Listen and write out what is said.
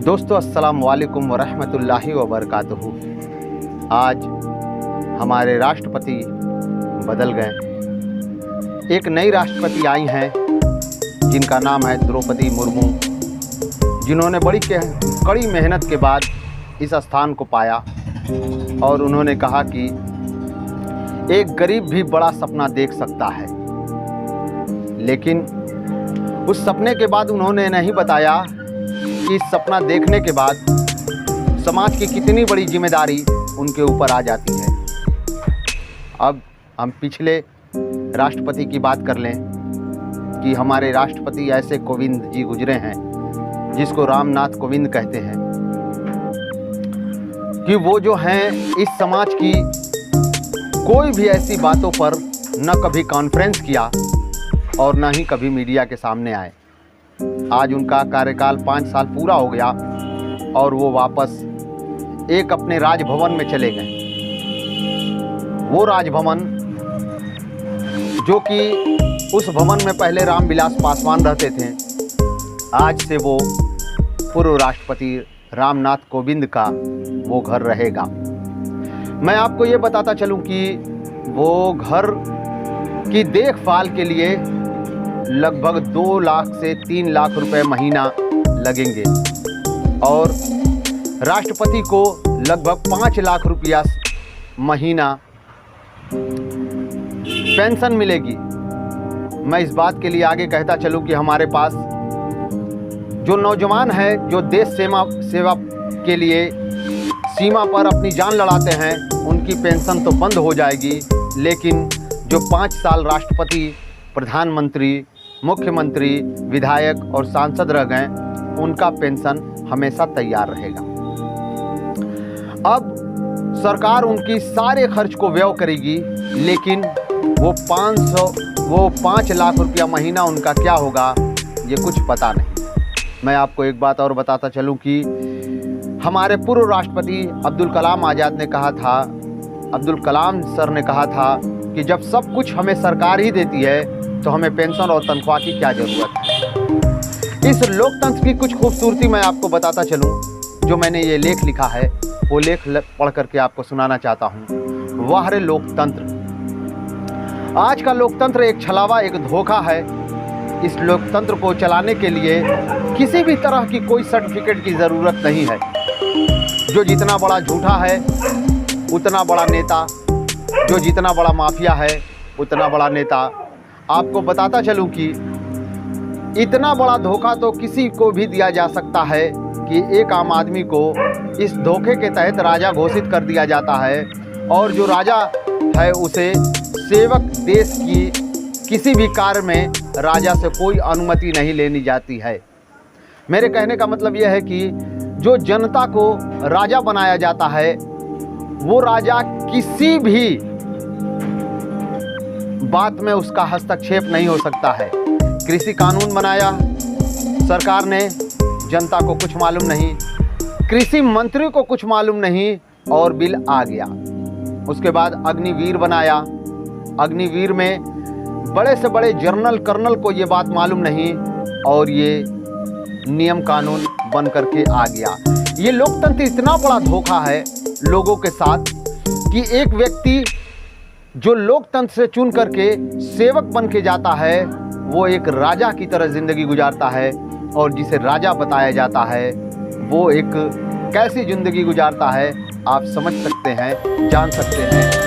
दोस्तों अस्सलाम वालेकुम वरहमतुल्लाहि वबरकातुहू। आज हमारे राष्ट्रपति बदल गए। एक नई राष्ट्रपति आई हैं जिनका नाम है द्रौपदी मुर्मू, जिन्होंने बड़ी कड़ी मेहनत के बाद इस स्थान को पाया और उन्होंने कहा कि एक गरीब भी बड़ा सपना देख सकता है। लेकिन उस सपने के बाद उन्होंने नहीं बताया कि इस सपना देखने के बाद समाज की कितनी बड़ी जिम्मेदारी उनके ऊपर आ जाती है। अब हम पिछले राष्ट्रपति की बात कर लें कि हमारे राष्ट्रपति ऐसे कोविंद जी गुजरे हैं जिसको रामनाथ कोविंद कहते हैं, कि वो जो हैं इस समाज की कोई भी ऐसी बातों पर न कभी कॉन्फ्रेंस किया और न ही कभी मीडिया के सामने आए। आज उनका कार्यकाल 5 साल पूरा हो गया और वो वापस एक अपने राजभवन में चले गए। वो राजभवन जो कि उस भवन में पहले रामविलास पासवान रहते थे, आज से वो पूर्व राष्ट्रपति रामनाथ कोविंद का वो घर रहेगा। मैं आपको ये बताता चलूं कि वो घर की देखभाल के लिए लगभग 2 लाख से 3 लाख रुपए महीना लगेंगे और राष्ट्रपति को लगभग 5 लाख रुपया महीना पेंशन मिलेगी। मैं इस बात के लिए आगे कहता चलूं कि हमारे पास जो नौजवान हैं जो देश सेवा के लिए सीमा पर अपनी जान लड़ाते हैं, उनकी पेंशन तो बंद हो जाएगी, लेकिन जो 5 साल राष्ट्रपति, प्रधानमंत्री, मुख्यमंत्री, विधायक और सांसद रह गए, उनका पेंशन हमेशा तैयार रहेगा। अब सरकार उनकी सारे खर्च को व्यय करेगी, लेकिन वो 5 लाख रुपया महीना उनका क्या होगा ये कुछ पता नहीं। मैं आपको एक बात और बताता चलूं कि हमारे पूर्व राष्ट्रपति अब्दुल कलाम आज़ाद ने कहा था, अब्दुल कलाम सर ने कहा था कि जब सब कुछ हमें सरकार ही देती है तो हमें पेंशन और तनख्वाह की क्या ज़रूरत है। इस लोकतंत्र की कुछ खूबसूरती मैं आपको बताता चलूं। जो मैंने ये लेख लिखा है वो लेख पढ़ करके आपको सुनाना चाहता हूं। वाह रे लोकतंत्र! आज का लोकतंत्र एक छलावा, एक धोखा है। इस लोकतंत्र को चलाने के लिए किसी भी तरह की कोई सर्टिफिकेट की ज़रूरत नहीं है। जो जितना बड़ा झूठा है उतना बड़ा नेता, जो जितना बड़ा माफिया है उतना बड़ा नेता। आपको बताता चलूं कि इतना बड़ा धोखा तो किसी को भी दिया जा सकता है कि एक आम आदमी को इस धोखे के तहत राजा घोषित कर दिया जाता है और जो राजा है उसे सेवक देश की किसी भी कार्य में राजा से कोई अनुमति नहीं लेनी जाती है। मेरे कहने का मतलब यह है कि जो जनता को राजा बनाया जाता है वो राजा किसी भी बात में उसका हस्तक्षेप नहीं हो सकता है। कृषि कानून बनाया सरकार ने, जनता को कुछ मालूम नहीं, कृषि मंत्री को कुछ मालूम नहीं और बिल आ गया। उसके बाद अग्निवीर बनाया, अग्निवीर में बड़े से बड़े जनरल कर्नल को ये बात मालूम नहीं और ये नियम कानून बन करके आ गया। ये लोकतंत्र इतना बड़ा धोखा है लोगों के साथ कि एक व्यक्ति जो लोकतंत्र से चुन करके सेवक बन के जाता है वो एक राजा की तरह ज़िंदगी गुजारता है और जिसे राजा बताया जाता है वो एक कैसी ज़िंदगी गुजारता है आप समझ सकते हैं, जान सकते हैं।